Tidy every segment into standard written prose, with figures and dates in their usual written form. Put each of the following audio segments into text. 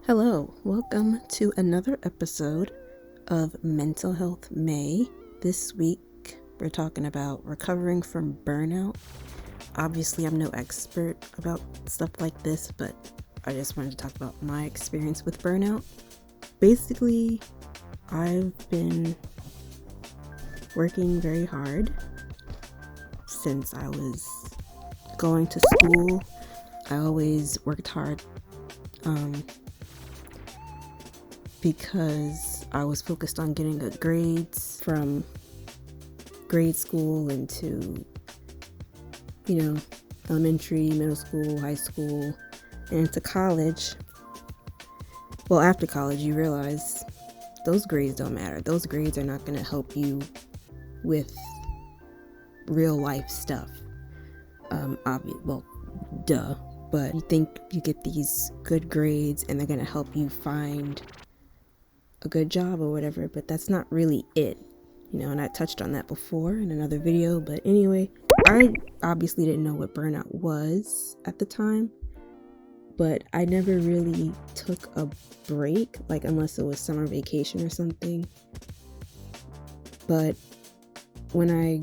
Hello, welcome to another episode of Mental Health May. This week, we're talking about recovering from burnout. Obviously, I'm no expert about stuff like this, but I just wanted to talk about my experience with burnout. Basically, I've been working very hard since I was going to school. I always worked hard because I was focused on getting good grades from grade school into, elementary, middle school, high school, and into college. Well, after college, you realize those grades don't matter. Those grades are not going to help you with real life stuff. Duh. But you think you get these good grades and they're going to help you find a good job or whatever, but that's not really it, and I touched on that before in another video. But anyway, I obviously didn't know what burnout was at the time, but I never really took a break, like unless it was summer vacation or something. But when I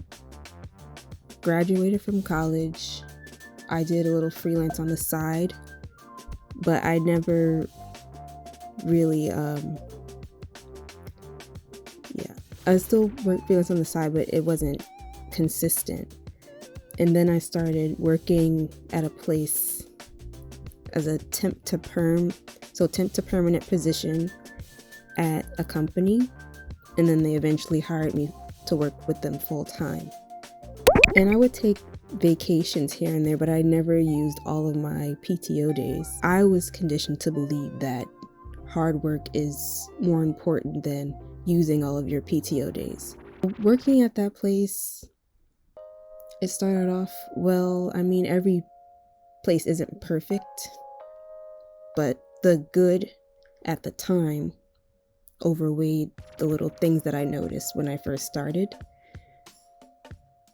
graduated from college, I did a little freelance on the side, but I never really I still worked freelance on the side, but it wasn't consistent. And then I started working at a place as a temp to permanent position at a company. And then they eventually hired me to work with them full time. And I would take vacations here and there, but I never used all of my PTO days. I was conditioned to believe that hard work is more important than using all of your PTO days. Working at that place, it started off well. I mean, every place isn't perfect, but the good at the time overweighed the little things that I noticed when I first started.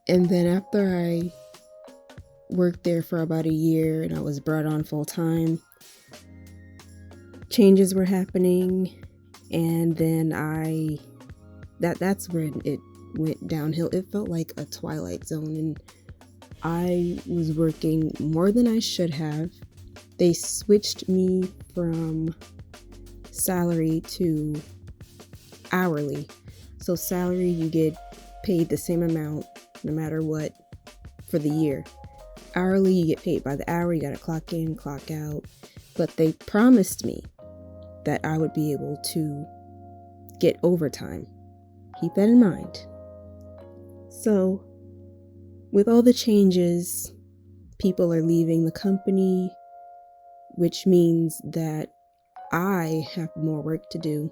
And then after I worked there for about a year and I was brought on full time, changes were happening. And then that's where it went downhill. It felt like a twilight zone, and I was working more than I should have. They switched me from salary to hourly. So salary, you get paid the same amount no matter what for the year. Hourly, you get paid by the hour. You gotta clock in, clock out. But they promised me that I would be able to get overtime. Keep that in mind. So, with all the changes, people are leaving the company, which means that I have more work to do.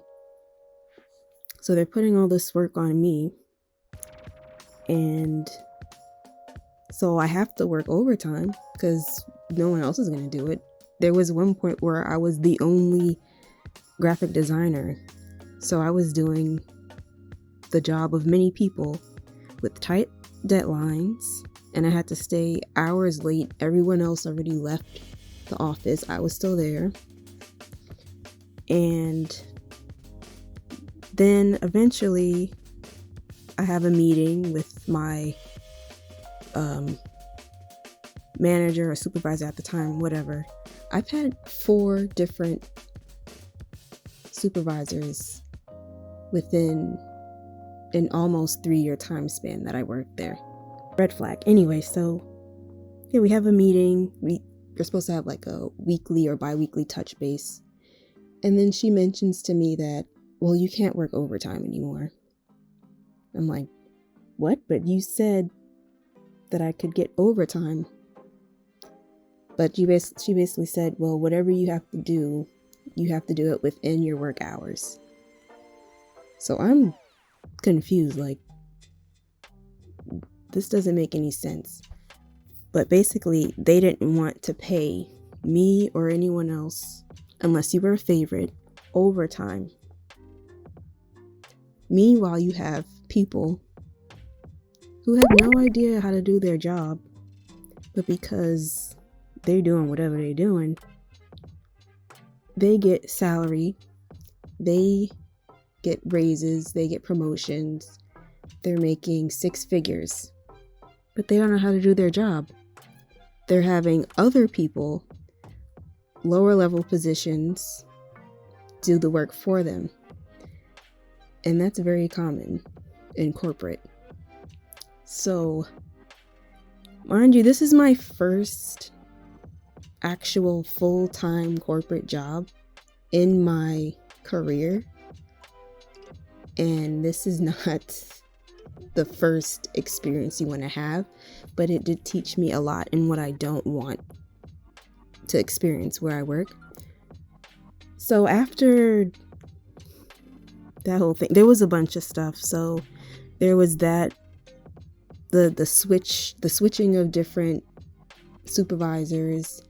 So they're putting all this work on me, and so I have to work overtime because no one else is going to do it. There was one point where I was the only graphic designer, so I was doing the job of many people with tight deadlines, and I had to stay hours late. Everyone else already left the office. I was still there. And then eventually I have a meeting with my manager or supervisor at the time, whatever. I've had 4 different supervisors within an almost 3-year time span that I worked there. Red flag. Anyway, so yeah, we have a meeting. We're supposed to have like a weekly or bi-weekly touch base. And then she mentions to me that, well, you can't work overtime anymore. I'm like, what? But you said that I could get overtime. But she basically said, well, whatever you have to do it within your work hours. So I'm confused, like, this doesn't make any sense. But basically, they didn't want to pay me or anyone else, unless you were a favorite, overtime. Meanwhile, you have people who have no idea how to do their job, but because they're doing whatever they're doing, they get salary, they get raises, they get promotions, they're making six figures, but they don't know how to do their job. They're having other people, lower level positions, do the work for them. And that's very common in corporate. So, mind you, this is my first actual full-time corporate job in my career. And this is not the first experience you want to have, but it did teach me a lot in what I don't want to experience where I work. So after that whole thing, there was a bunch of stuff. So there was that, the switching of different supervisors,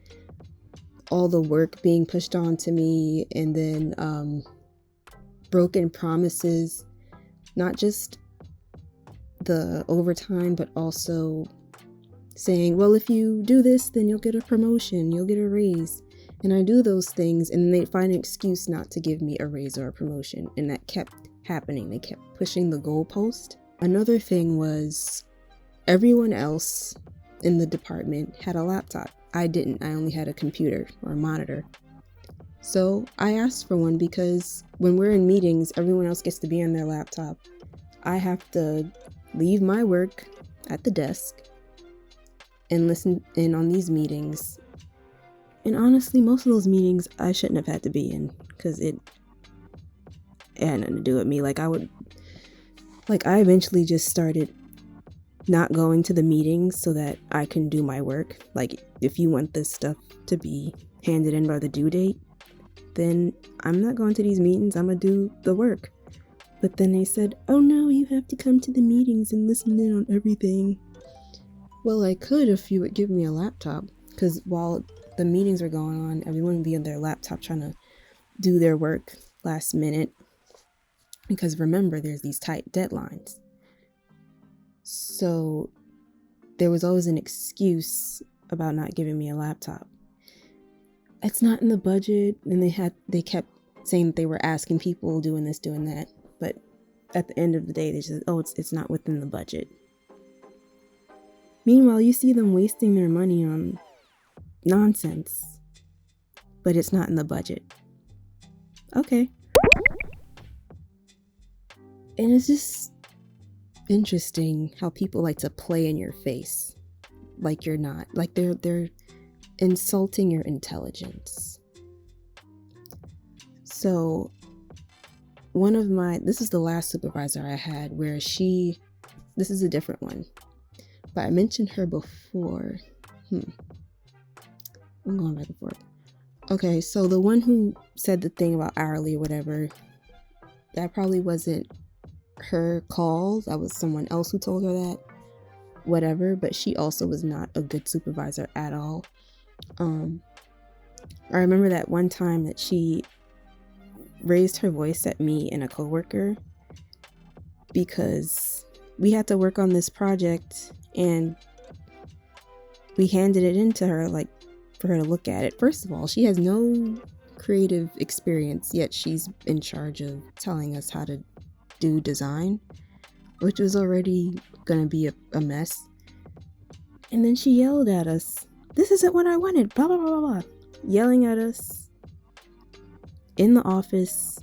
all the work being pushed onto me, and then broken promises, not just the overtime, but also saying, well, if you do this, then you'll get a promotion, you'll get a raise. And I do those things, and they find an excuse not to give me a raise or a promotion. And that kept happening. They kept pushing the goalpost. Another thing was everyone else in the department had a laptop. I didn't. I only had a computer or a monitor. So I asked for one because when we're in meetings, everyone else gets to be on their laptop. I have to leave my work at the desk and listen in on these meetings. And honestly, most of those meetings I shouldn't have had to be in because it had nothing to do with me. I eventually just started not going to the meetings so that I can do my work. Like, if you want this stuff to be handed in by the due date, then I'm not going to these meetings. I'm gonna do the work. But then they said, oh no, you have to come to the meetings and listen in on everything. Well, I could if you would give me a laptop, because while the meetings were going on, everyone would be on their laptop trying to do their work last minute. Because remember, there's these tight deadlines. So there was always an excuse about not giving me a laptop. It's not in the budget, and they kept saying that they were asking people, doing this, doing that. But at the end of the day, they just, it's not within the budget. Meanwhile, you see them wasting their money on nonsense, but it's not in the budget. Okay. And it's just interesting how people like to play in your face like you're not. Like they're insulting your intelligence. So this is the last supervisor I had where this is a different one, but I mentioned her before. I'm going back and forth. Okay, so the one who said the thing about hourly or whatever, that probably wasn't her call. That was someone else who told her that. Whatever, but she also was not a good supervisor at all. I remember that one time that she raised her voice at me and a coworker because we had to work on this project and we handed it in to her, like, for her to look at it. First of all, she has no creative experience, yet she's in charge of telling us how to do design, which was already gonna be a mess. And then she yelled at us, "This isn't what I wanted," blah blah blah blah, yelling at us in the office,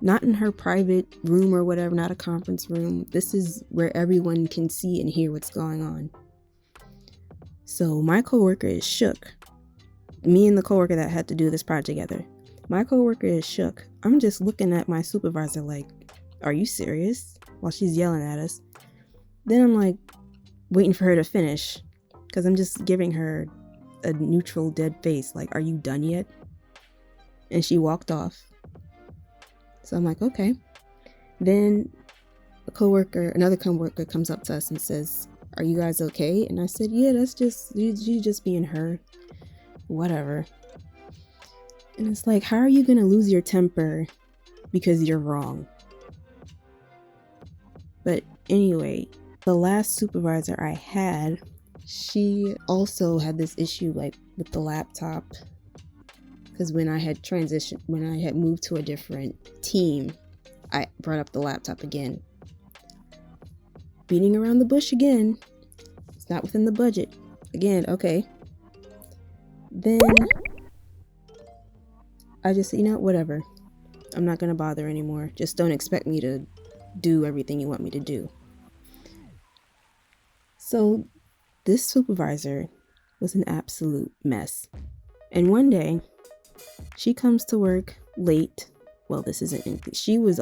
not in her private room or whatever, not a conference room. This is where everyone can see and hear what's going on. So my coworker is shook. Me and the coworker that had to do this project together. My coworker is shook. I'm just looking at my supervisor like, are you serious? While she's yelling at us. Then I'm like waiting for her to finish because I'm just giving her a neutral dead face like, are you done yet? And she walked off. So I'm like, okay. Then another coworker comes up to us and says, are you guys okay? And I said, yeah, that's just, you just being her. Whatever. And it's like, how are you going to lose your temper because you're wrong? But anyway, the last supervisor I had, she also had this issue like with the laptop. because when I had moved to a different team, I brought up the laptop again. Beating around the bush again. It's not within the budget. Again, okay. Then I just, whatever. I'm not going to bother anymore. Just don't expect me to do everything you want me to do. So this supervisor was an absolute mess. And one day, she comes to work late. Well, this isn't anything. She was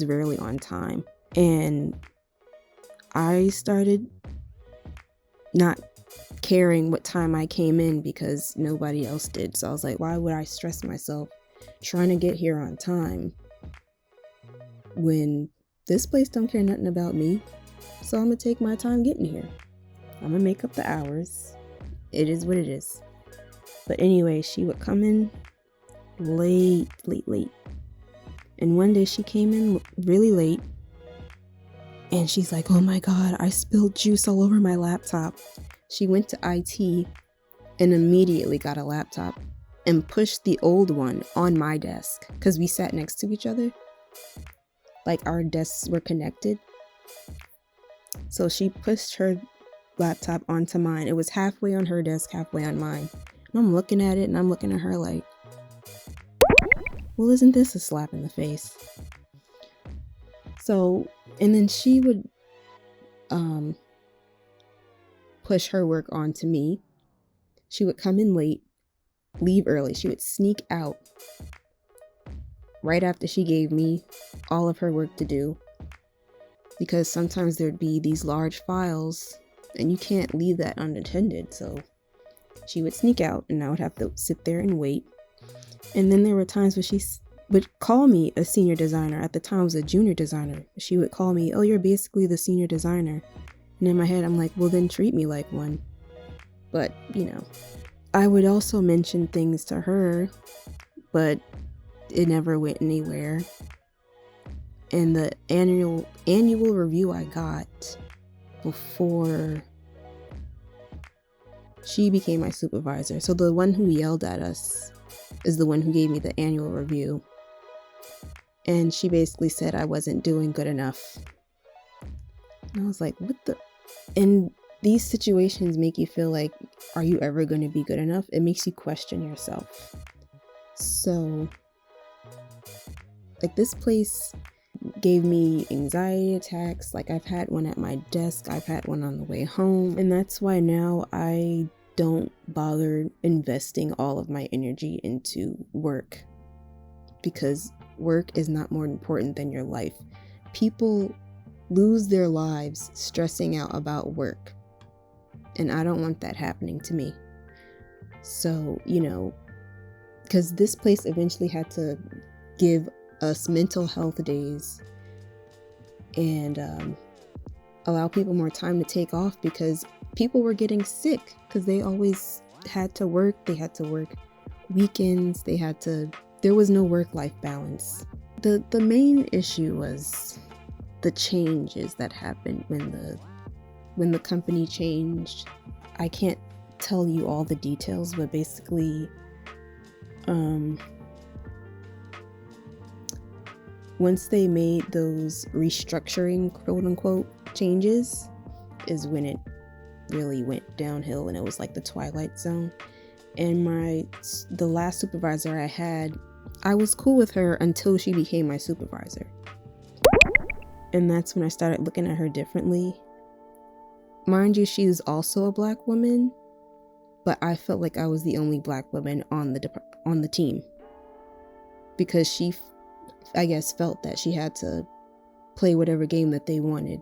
rarely on time. And I started not caring what time I came in because nobody else did. So I was like, why would I stress myself trying to get here on time when this place don't care nothing about me? So I'm gonna take my time getting here. I'm gonna make up the hours. It is what it is. But anyway, she would come in late. And one day she came in really late and she's like, oh my God, I spilled juice all over my laptop. She went to IT and immediately got a laptop and pushed the old one on my desk because we sat next to each other. Like our desks were connected. So she pushed her laptop onto mine. It was halfway on her desk, halfway on mine. And I'm looking at it and I'm looking at her like, well, isn't this a slap in the face? So, and then she would push her work onto me. She would come in late, leave early. She would sneak out right after she gave me all of her work to do. Because sometimes there'd be these large files and you can't leave that unattended. So she would sneak out and I would have to sit there and wait. And then there were times where she would call me a senior designer. At the time I was a junior designer. She would call me, oh, you're basically the senior designer. And in my head, I'm like, well, then treat me like one. But, I would also mention things to her, but it never went anywhere. And the annual review I got before she became my supervisor. So the one who yelled at us is the one who gave me the annual review. And she basically said I wasn't doing good enough. And I was like, what the? And these situations make you feel like, are you ever going to be good enough? It makes you question yourself. So, like, this place gave me anxiety attacks. Like, I've had one at my desk. I've had one on the way home. And that's why now I don't bother investing all of my energy into work. Because work is not more important than your life. People lose their lives stressing out about work. And I don't want that happening to me. So, because this place eventually had to give us mental health days and allow people more time to take off because people were getting sick because they always had to work. They had to work weekends. There was no work-life balance. The main issue was the changes that happened when the company changed. I can't tell you all the details, but basically, once they made those restructuring, quote unquote, changes, is when it really went downhill and it was like the Twilight Zone. And the last supervisor I had, I was cool with her until she became my supervisor. And that's when I started looking at her differently. Mind you, she was also a Black woman, but I felt like I was the only Black woman on the team. Because she, I guess, felt that she had to play whatever game that they wanted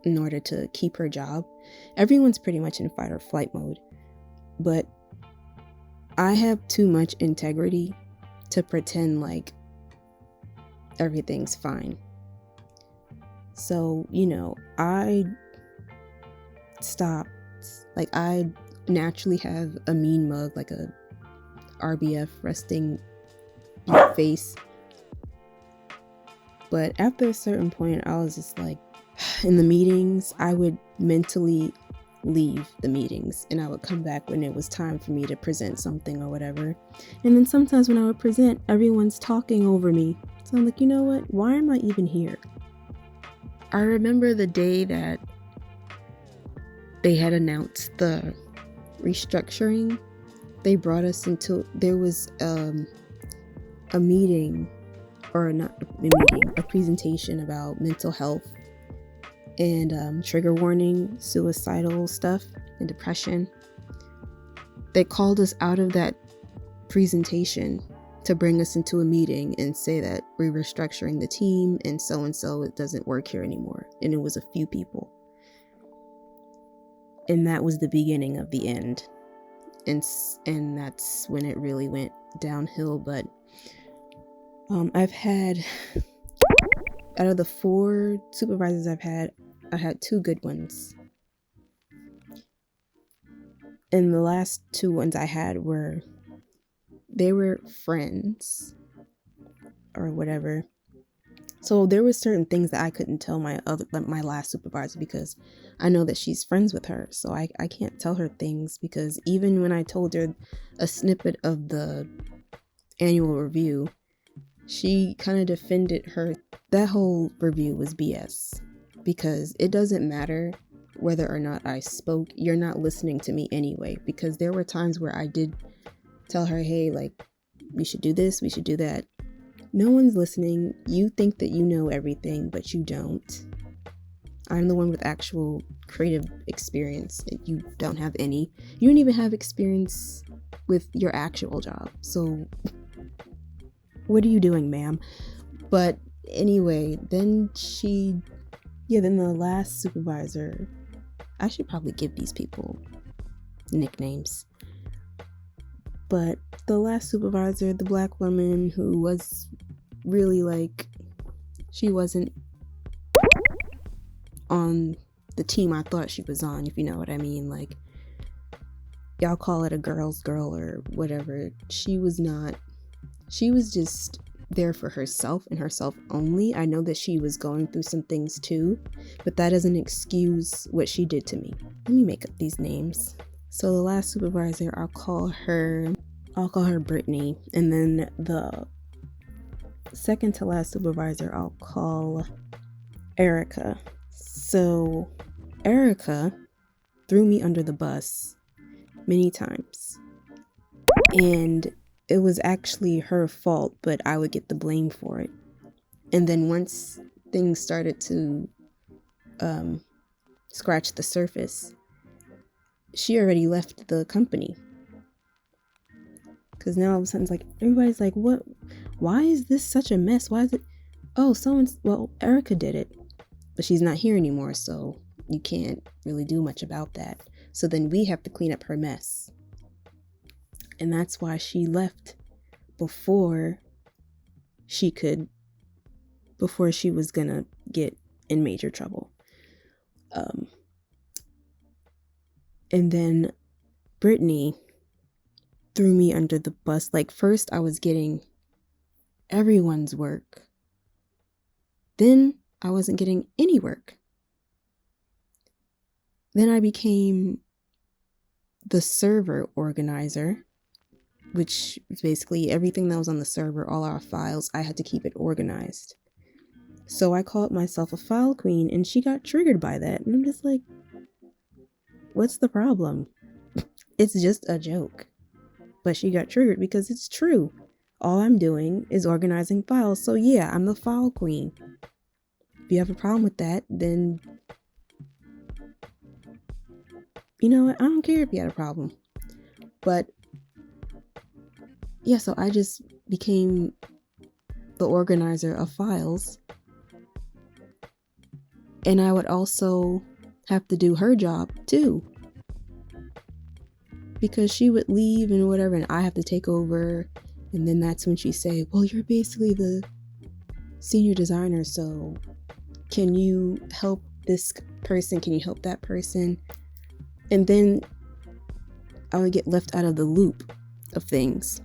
in order to keep her job. Everyone's pretty much in fight or flight mode. But I have too much integrity to pretend like everything's fine. So, I stopped. Like, I naturally have a mean mug, like a RBF resting face. But after a certain point, I was just like, in the meetings, I would mentally leave the meetings, and I would come back when it was time for me to present something or whatever. And then sometimes when I would present, everyone's talking over me. So I'm like, you know what? Why am I even here? I remember the day that they had announced the restructuring. They brought us into, there was a meeting, or not a meeting, a presentation about mental health and trigger warning, suicidal stuff, and depression. They called us out of that presentation to bring us into a meeting and say that we're restructuring the team and so it doesn't work here anymore. And it was a few people. And that was the beginning of the end. And that's when it really went downhill. But I've had, out of the 4 supervisors I've had, I had 2 good ones. And the last 2 ones I had they were friends or whatever. So there were certain things that I couldn't tell my last supervisor, because I know that she's friends with her. So I can't tell her things, because even when I told her a snippet of the annual review, she kind of defended her. That whole review was BS, because it doesn't matter whether or not I spoke. You're not listening to me anyway, because there were times where I did tell her, hey, like, we should do this, we should do that. No one's listening. You think that you know everything, but you don't. I'm the one with actual creative experience. You don't have any. You don't even have experience with your actual job. So what are you doing, ma'am? But anyway, then then the last supervisor, I should probably give these people nicknames. But the last supervisor, the black woman who was really like, she wasn't on the team I thought she was on, if you know what I mean. Like, y'all call it a girl's girl or whatever. She was not. She was just there for herself and herself only. I know that she was going through some things too, but that doesn't excuse what she did to me. Let me make up these names. So the last supervisor, I'll call her Brittany, and then the second to last supervisor, I'll call Erica. So Erica threw me under the bus many times, and it was actually her fault, but I would get the blame for it. And then once things started to scratch the surface, she already left the company. Because now all of a sudden it's like, everybody's like, what? Why is this such a mess? Why is it? Oh, well, Erica did it, but she's not here anymore, so you can't really do much about that. So then we have to clean up her mess. And that's why she left before she was gonna get in major trouble. And then Brittany threw me under the bus. Like, first I was getting everyone's work. Then I wasn't getting any work. Then I became the server organizer, which was basically everything that was on the server, all our files, I had to keep it organized. So I called myself a file queen, and she got triggered by that. And I'm just like, what's the problem? It's just a joke. But she got triggered because it's true. All I'm doing is organizing files. So yeah, I'm the file queen. If you have a problem with that, then you know what? I don't care if you had a problem. But yeah, so I just became the organizer of files. And I would also have to do her job too, because she would leave and whatever, and I have to take over. And then that's when she say, well, you're basically the senior designer, so can you help this person? Can you help that person? And then I would get left out of the loop of things.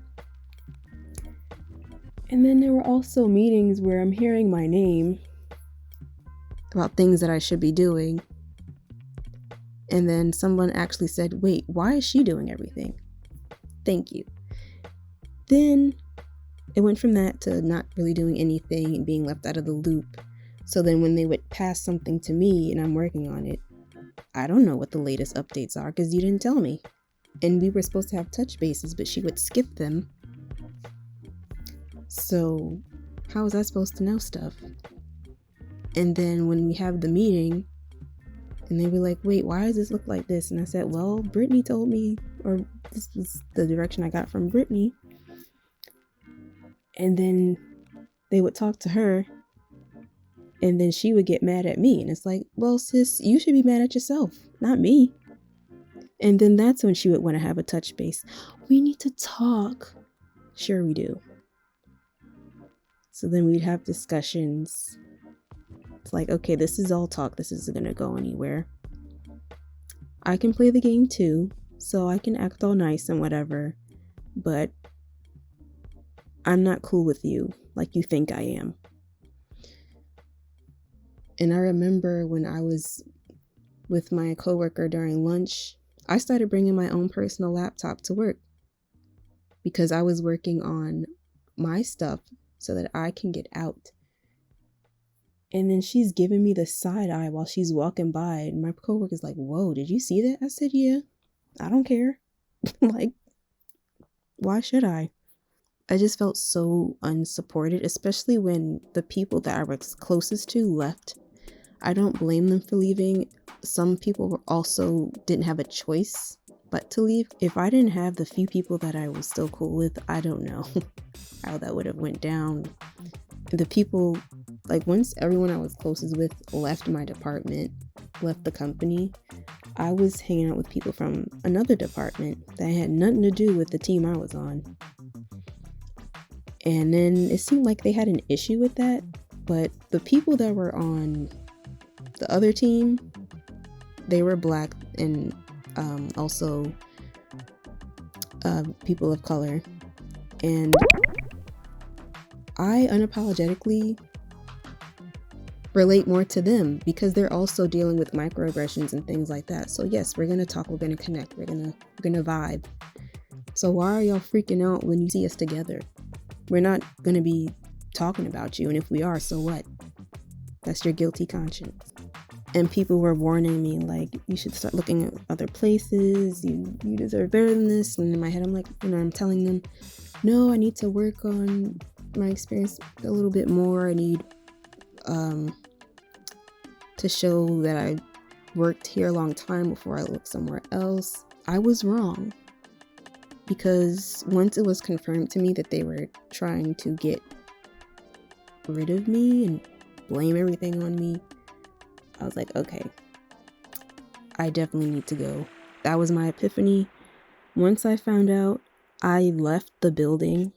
And then there were also meetings where I'm hearing my name about things that I should be doing. And then someone actually said, wait, why is she doing everything? Thank you. Then it went from that to not really doing anything and being left out of the loop. So then when they would pass something to me and I'm working on it, I don't know what the latest updates are because you didn't tell me. And we were supposed to have touch bases, but she would skip them. So how was I supposed to know stuff? And then when we have the meeting and they were like, wait, why does this look like this? And I said, well, Brittany told me, or this was the direction I got from Brittany. And then they would talk to her and then she would get mad at me. And it's like, well, sis, you should be mad at yourself, not me. And then that's when she would want to have a touch base. We need to talk. Sure we do. So then we'd have discussions. It's like, okay, this is all talk. This isn't going to go anywhere. I can play the game too, so I can act all nice and whatever, but I'm not cool with you like you think I am. And I remember when I was with my coworker during lunch, I started bringing my own personal laptop to work because I was working on my stuff so that I can get out. And then she's giving me the side eye while she's walking by. And my coworker's like, whoa, did you see that? I said, yeah, I don't care. Like, why should I? I just felt so unsupported, especially when the people that I was closest to left. I don't blame them for leaving. Some people also didn't have a choice but to leave. If I didn't have the few people that I was still cool with, I don't know how that would have went down. The people, like once everyone I was closest with left my department, left the company, I was hanging out with people from another department that had nothing to do with the team I was on. And then it seemed like they had an issue with that, but the people that were on the other team, they were Black and also people of color. And I unapologetically relate more to them because they're also dealing with microaggressions and things like that. So yes, we're gonna talk, we're gonna connect, we're gonna vibe. So why are y'all freaking out when you see us together? We're not gonna be talking about you, and if we are, so what? That's your guilty conscience. And people were warning me, like, you should start looking at other places, you deserve better than this. And in my head, I'm like, I'm telling them, no, I need to work on my experience a little bit more. I need to show that I worked here a long time before I look somewhere else. I was wrong, because once it was confirmed to me that they were trying to get rid of me and blame everything on me, I was like, okay, I definitely need to go. That was my epiphany. Once I found out, I left the building.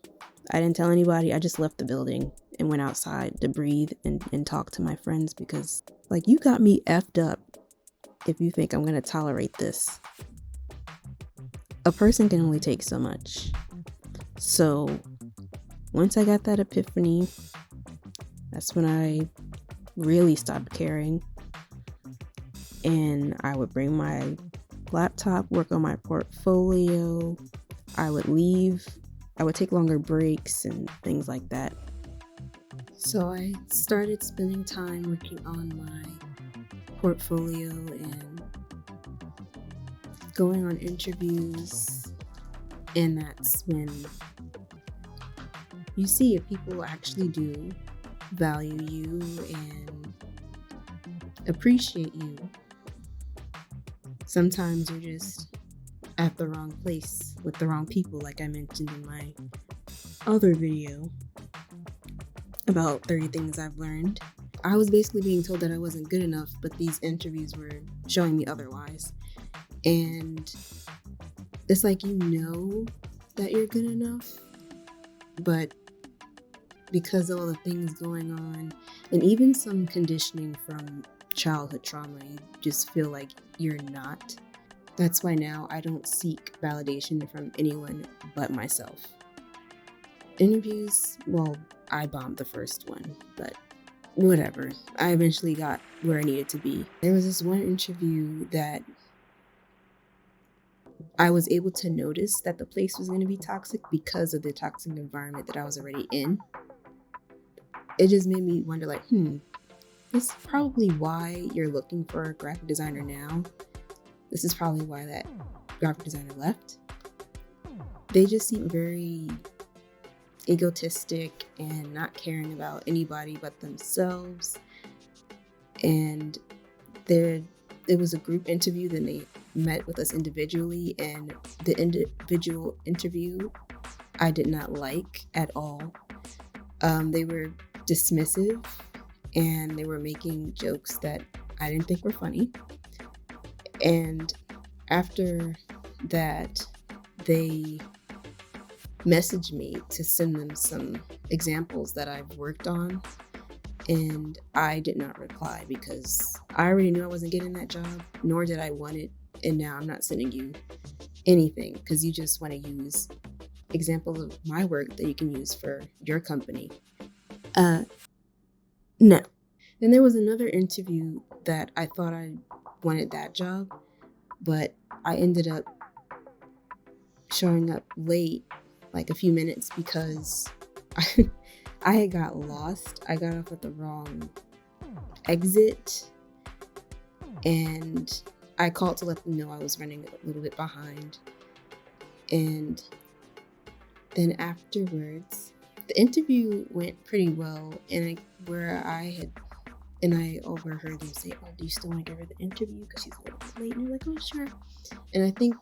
I didn't tell anybody. I just left the building and went outside to breathe and talk to my friends, because like, you got me effed up if you think I'm going to tolerate this. A person can only take so much. So once I got that epiphany, that's when I really stopped caring. And I would bring my laptop, work on my portfolio. I would leave. I would take longer breaks and things like that. So I started spending time working on my portfolio and going on interviews. And that's when you see if people actually do value you and appreciate you. Sometimes you're just at the wrong place with the wrong people, like I mentioned in my other video about 30 things I've learned. I was basically being told that I wasn't good enough, but these interviews were showing me otherwise. And it's like, you know that you're good enough, but because of all the things going on, and even some conditioning from childhood trauma, you just feel like you're not. That's why now I don't seek validation from anyone but myself. Interviews, well, I bombed the first one, but whatever. I eventually got where I needed to be. There was this one interview that I was able to notice that the place was going to be toxic because of the toxic environment that I was already in. It just made me wonder, like, this is probably why you're looking for a graphic designer now. This is probably why that graphic designer left. They just seem very egotistic and not caring about anybody but themselves. And it was a group interview, then they met with us individually, and the individual interview I did not like at all. They were dismissive and they were making jokes that I didn't think were funny. And after that, they messaged me to send them some examples that I've worked on, and I did not reply because I already knew I wasn't getting that job, nor did I want it, and now I'm not sending you anything because you just want to use examples of my work that you can use for your company. No. Then there was another interview that I thought I wanted that job, but I ended up showing up late, like a few minutes, because I had got lost. I got off at the wrong exit, and I called to let them know I was running a little bit behind. And then afterwards, the interview went pretty well, and I overheard them say, "Oh, do you still want to give her the interview because she's a little bit late?" And they're like, "Oh, sure." And I think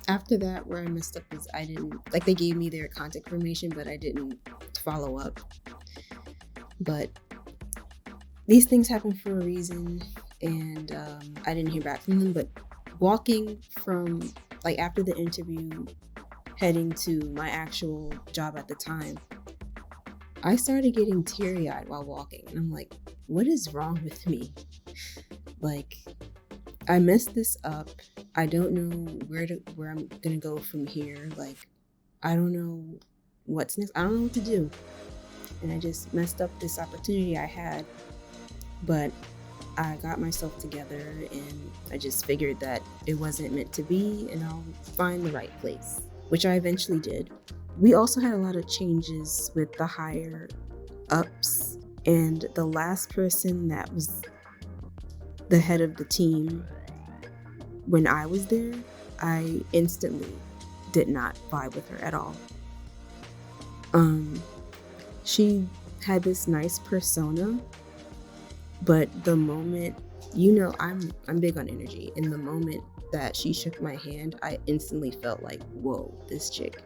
after that, where I messed up is I didn't, like, they gave me their contact information, but I didn't follow up. But these things happen for a reason, and I didn't hear back from them. But walking from, like, after the interview, heading to my actual job at the time, I started getting teary-eyed while walking, and I'm like, what is wrong with me? Like, I messed this up. I don't know where I'm gonna go from here. Like, I don't know what's next. I don't know what to do. And I just messed up this opportunity I had. But I got myself together, and I just figured that it wasn't meant to be, and I'll find the right place, which I eventually did. We also had a lot of changes with the higher ups, and the last person that was the head of the team when I was there, I instantly did not vibe with her at all. She had this nice persona, but the moment, I'm big on energy, and the moment that she shook my hand, I instantly felt like, whoa, this chick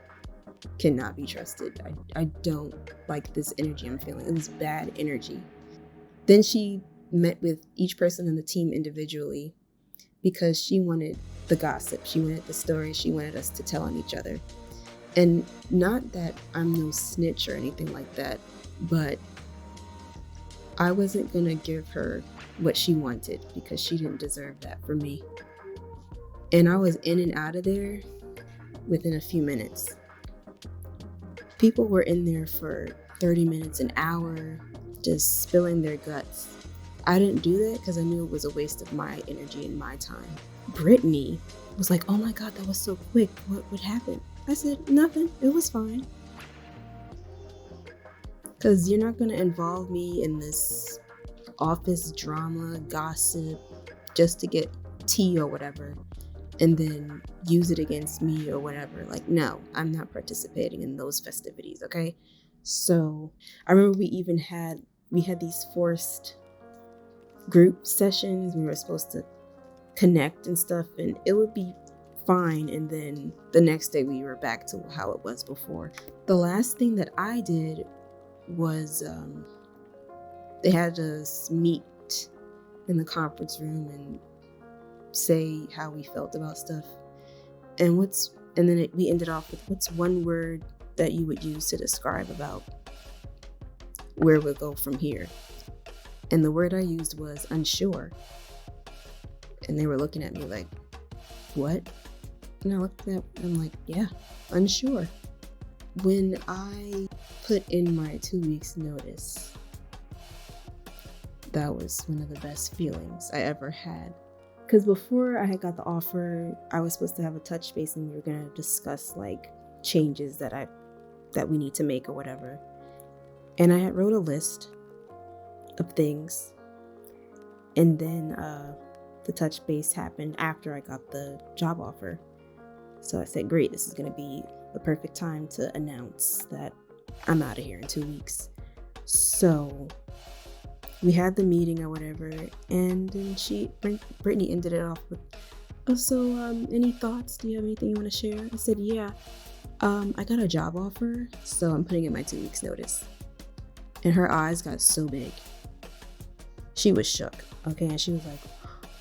cannot be trusted. I don't like this energy I'm feeling. It was bad energy. Then she met with each person in the team individually because she wanted the gossip, she wanted the story, she wanted us to tell on each other. And not that I'm no snitch or anything like that, but I wasn't gonna give her what she wanted because she didn't deserve that from me. And I was in and out of there within a few minutes. People were in there for 30 minutes, an hour, just spilling their guts. I didn't do that because I knew it was a waste of my energy and my time. Brittany was like, "Oh my God, that was so quick. What happened?" I said, "Nothing. It was fine." Because you're not going to involve me in this office drama, gossip, just to get tea or whatever, and then use it against me or whatever. Like, no, I'm not participating in those festivities, okay? So I remember we had these forced group sessions. We were supposed to connect and stuff, and it would be fine, and then the next day we were back to how it was before. The last thing that I did was they had us meet in the conference room and say how we felt about stuff, and we ended off with, what's one word that you would use to describe about where we'll go from here? And the word I used was unsure, and they were looking at me like, what? And I looked at them, I'm like, yeah, unsure. When I put in my 2 weeks notice, that was one of the best feelings I ever had. because before I had got the offer, I was supposed to have a touch base and we were going to discuss like changes that we need to make or whatever. And I had wrote a list of things, and then the touch base happened after I got the job offer. So I said, great, this is going to be the perfect time to announce that I'm out of here in 2 weeks. So we had the meeting or whatever, and then Brittany ended it off with, oh, so any thoughts? Do you have anything you want to share? I said, yeah, I got a job offer, so I'm putting in my 2 weeks notice. And her eyes got so big. She was shook, okay? And she was like,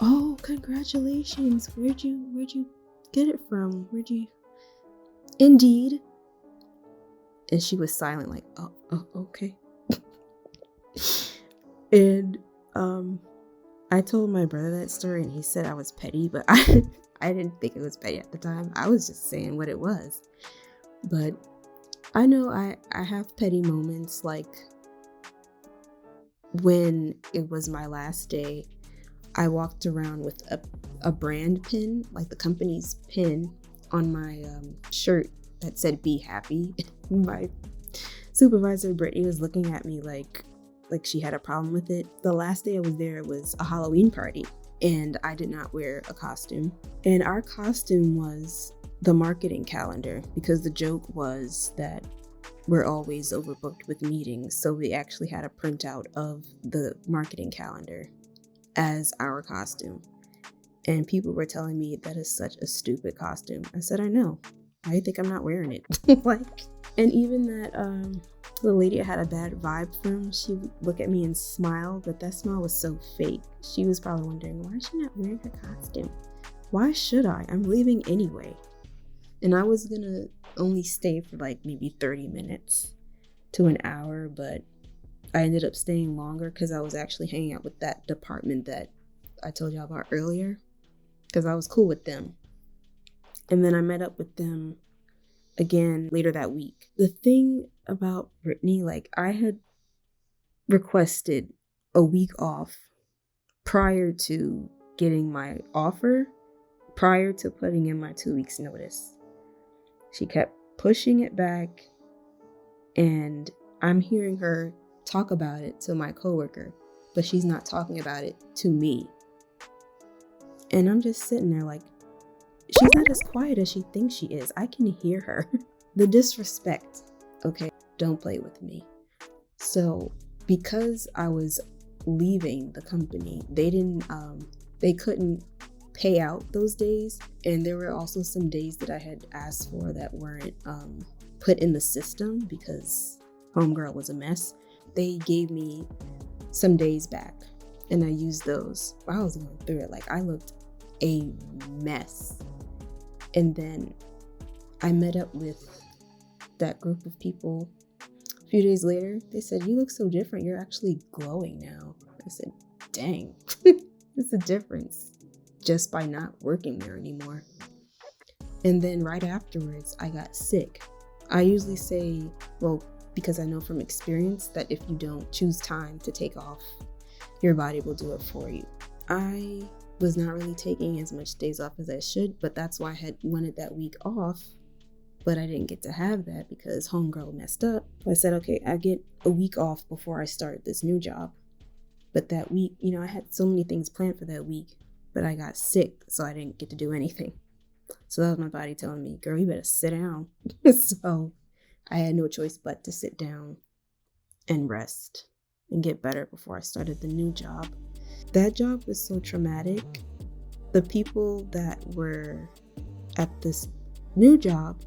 oh, congratulations. Where'd you get it from? Indeed. And she was silent, like, oh, okay. And I told my brother that story, and he said I was petty, but I didn't think it was petty at the time. I was just saying what it was. But I know I have petty moments, like when it was my last day, I walked around with a brand pin, like the company's pin, on my shirt that said "Be Happy." My supervisor Brittany was looking at me like she had a problem with it. The last day I was there, it was a Halloween party, and I did not wear a costume. And our costume was the marketing calendar, because the joke was that we're always overbooked with meetings. So we actually had a printout of the marketing calendar as our costume. And people were telling me that is such a stupid costume. I said, I know. I think I'm not wearing it. And even that the lady I had a bad vibe from, she would look at me and smile, but that smile was so fake. She was probably wondering, why is she not wearing her costume? Why should I? I'm leaving anyway. And I was gonna only stay for like maybe 30 minutes to an hour, but I ended up staying longer because I was actually hanging out with that department that I told y'all about earlier, because I was cool with them. And then I met up with them again later that week. The thing about Brittany, like, I had requested a week off prior to getting my offer, prior to putting in my 2 weeks notice. She kept pushing it back, and I'm hearing her talk about it to my coworker, but she's not talking about it to me. And I'm just sitting there like, she's not as quiet as she thinks she is. I can hear her. The disrespect, okay? Don't play with me. So because I was leaving the company, they couldn't pay out those days. And there were also some days that I had asked for that weren't put in the system because homegirl was a mess. They gave me some days back, and I used those. I was going through it. Like, I looked a mess. And then I met up with that group of people a few days later. They said, you look so different. You're actually glowing now. I said, dang, it's a difference just by not working there anymore. And then right afterwards, I got sick. I usually say, well, because I know from experience that if you don't choose time to take off, your body will do it for you. I was not really taking as much days off as I should, but that's why I had wanted that week off, but I didn't get to have that because homegirl messed up. So I said, okay, I get a week off before I start this new job. But that week, I had so many things planned for that week, but I got sick, so I didn't get to do anything. So that was my body telling me, girl, you better sit down. So I had no choice but to sit down and rest and get better before I started the new job. That job was so traumatic. The people that were at this new job,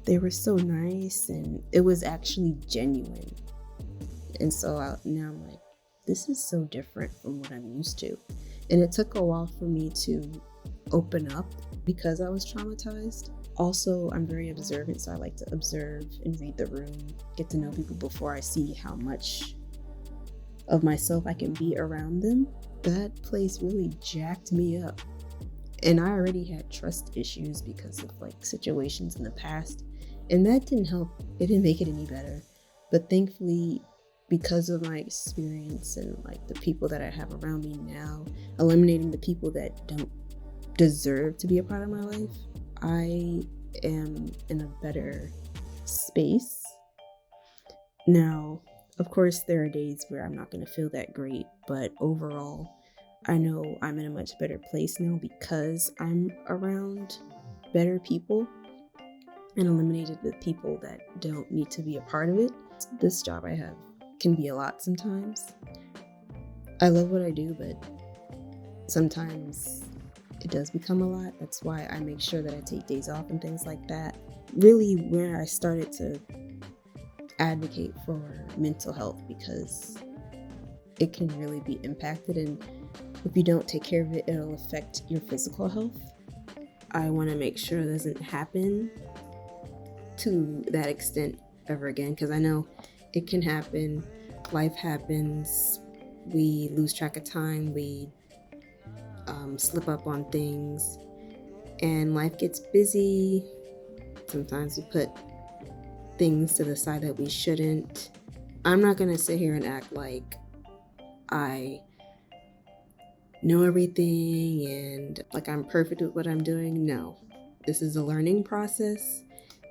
they were so nice, and it was actually genuine. And so now I'm like, this is so different from what I'm used to. And it took a while for me to open up because I was traumatized. Also, I'm very observant, so I like to observe and read the room, get to know people before I see how much of myself I can be around them. That place really jacked me up. And I already had trust issues because of situations in the past. And that didn't help. It didn't make it any better. But thankfully, because of my experience and like the people that I have around me now, eliminating the people that don't deserve to be a part of my life, I am in a better space. Now, of course, there are days where I'm not going to feel that great, but overall, I know I'm in a much better place now because I'm around better people and eliminated the people that don't need to be a part of it. This job I have can be a lot sometimes. I love what I do, but sometimes it does become a lot. That's why I make sure that I take days off and things like that. Really, where I started to advocate for mental health, because it can really be impacted, and if you don't take care of it, it'll affect your physical health. I want to make sure it doesn't happen to that extent ever again, because I know it can happen. Life happens. We lose track of time. We slip up on things, and life gets busy. Sometimes we put things to the side that we shouldn't. I'm not gonna sit here and act like I know everything and like I'm perfect with what I'm doing. No, this is a learning process,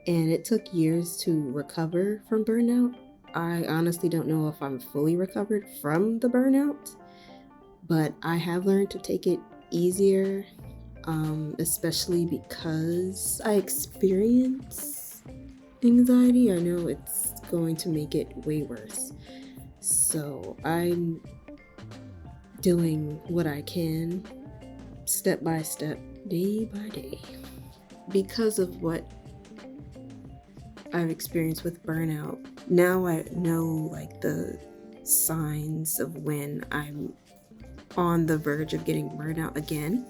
and it took years to recover from burnout. I honestly don't know if I'm fully recovered from the burnout, but I have learned to take it easier, especially because I experience anxiety. I know it's going to make it way worse. So I'm doing what I can, step by step, day by day. Because of what I've experienced with burnout, now I know like the signs of when I'm on the verge of getting burnout again.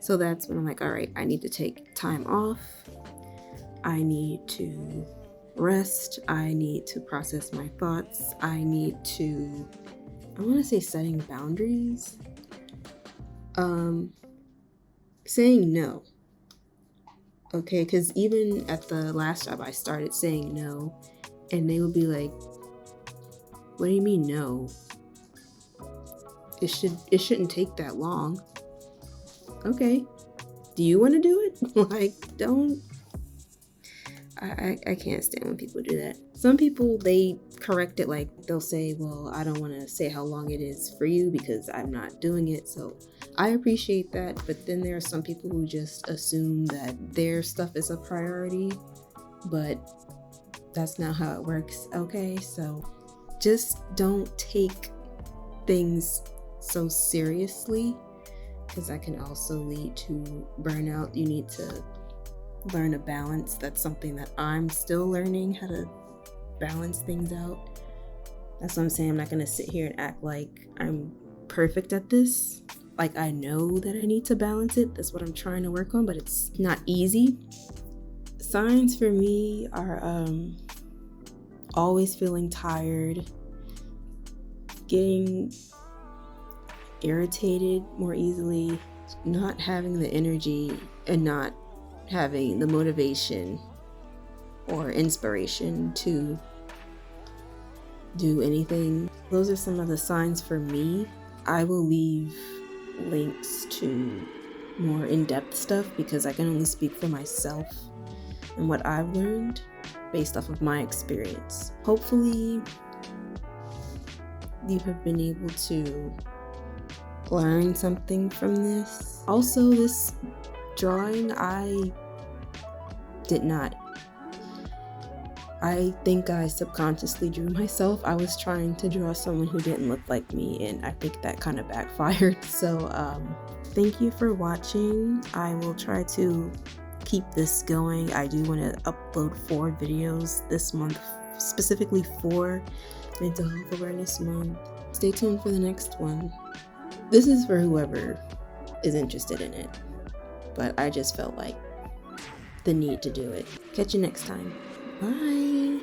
So that's when I'm like, all right, I need to take time off. I need to rest. I need to process my thoughts. I want to say setting boundaries. Saying no. Okay, because even at the last job, I started saying no, and they would be like, what do you mean no? It shouldn't take that long. Okay. Do you want to do it? Like, don't. I can't stand when people do that. Some people, they correct it, like they'll say, well, I don't want to say how long it is for you because I'm not doing it. So I appreciate that. But then there are some people who just assume that their stuff is a priority, but that's not how it works. Okay. So just don't take things so seriously, because that can also lead to burnout. You need to learn a balance. That's something that I'm still learning, how to balance things out. That's what I'm saying. I'm not going to sit here and act like I'm perfect at this. Like, I know that I need to balance it. That's what I'm trying to work on, but it's not easy. Signs for me are always feeling tired, getting irritated more easily, not having the energy, and not having the motivation or inspiration to do anything. Those are some of the signs for me. I will leave links to more in-depth stuff because I can only speak for myself and what I've learned based off of my experience. Hopefully you have been able to learn something from this. Also, this drawing, I think I subconsciously drew myself. I was trying to draw someone who didn't look like me, and I think that kind of backfired. So thank you for watching. I will try to keep this going. I do want to upload 4 videos this month, specifically for Mental Health Awareness Month. Stay tuned for the next one. This is for whoever is interested in it, but I just felt like the need to do it. Catch you next time. Bye.